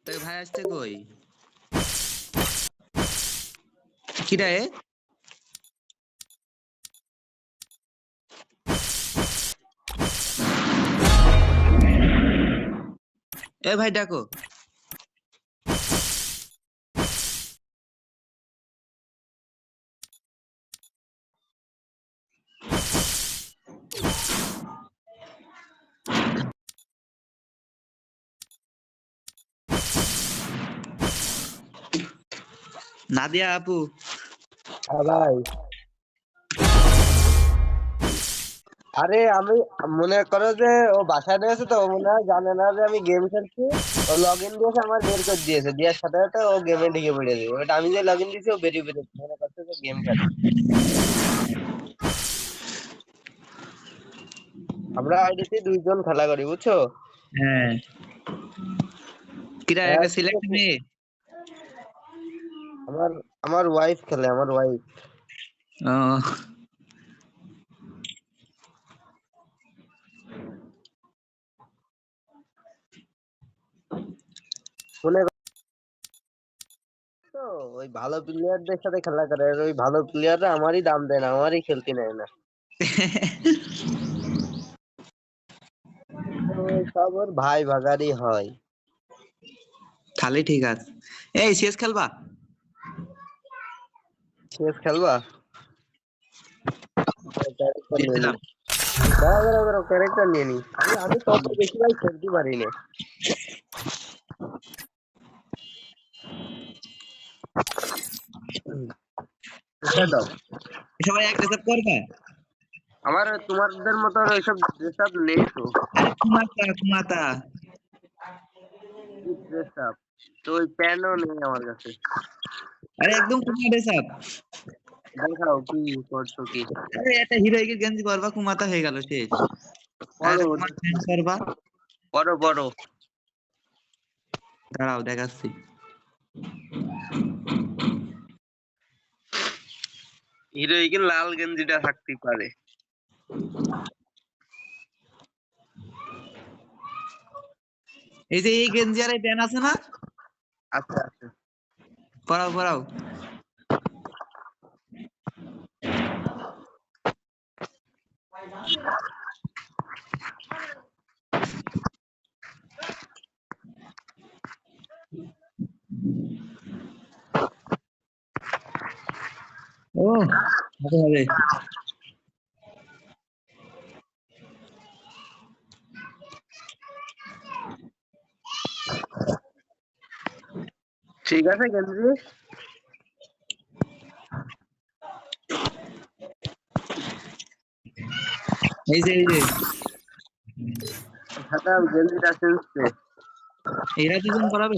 তোর ভাই আসছে কই? কি রে? এ ভাই ডাকো। নাদিয়া আপু। হ্যাঁ ভাই। আরে আমি মনে করো যে ও বাসায় রয়েছে, তো ও মনে হয় জানে না যে আমি গেম খেলছি। ও লগ ইন দিয়েছে, আমার বের করে দিয়েছে, দেওয়ার সাথে সাথে ও গেমে ঢুকে পড়েছে। ওটা আমি যে লগ ইন দিয়েছি ও বেরিয়ে বেরিয়েছে, মনে করছে যে গেম খেলে। আমরা আইডিতে দুইজন খেলা করি, বুঝছো? হ্যাঁ। কিরা হ্যাঁ, একটা সিলেক্ট নে। আমার আমার ওয়াইফ খেলে, আমার ওয়াইফ। ও মনে করছো ওই ভালো প্লেয়ারদের সাথে খেলা করে, আর ওই ভালো প্লেয়াররা আমারই দাম দেয় না, আমারই খেলতে নেয় না। তো সব ওর ভাই ভাগারই হয়। খালি ঠিক আছে। এই সিএস খেলবা? শেষ খেলবা? ক্যারেক্টার দিয়ে নিয়ে নি, দিলাম। দাঁড়াও ক্যারেক্টার নিয়ে নি। আমি তত বেশি ভাই খেলতে পারি না। কোথায় দাও? সবাই এক রেসাপ করবা? আমার তোমাদের মতো আর ওইসব ড্রেস আপ নেই তো। আরে কুমাতা। ড্রেস আপ তো ওই প্যান্টও নেই আমার কাছে। আরে একদম কুমা রেসাপ। দেখাও কি করছো কি। আরে একটা হিরোইকের গেঞ্জি পরবা, কুমাতা হয়ে গেল শেষ। আর পরো একটা কুমার প্যান্ট পরবা। পরো পরো। দাঁড়াও দেখাচ্ছি। হিরোইকের লাল গেঞ্জিটা থাকতে পারে। এই যে এই গেঞ্জি আর এই প্যান্ট আছে না? আচ্ছা আচ্ছা। পরাও পরাও। ও হবে হবে। ঠিক আছে গেঞ্জি। এই যে হাতা গেঞ্জিটা চেঞ্জ। এরা দুজন পরাবে।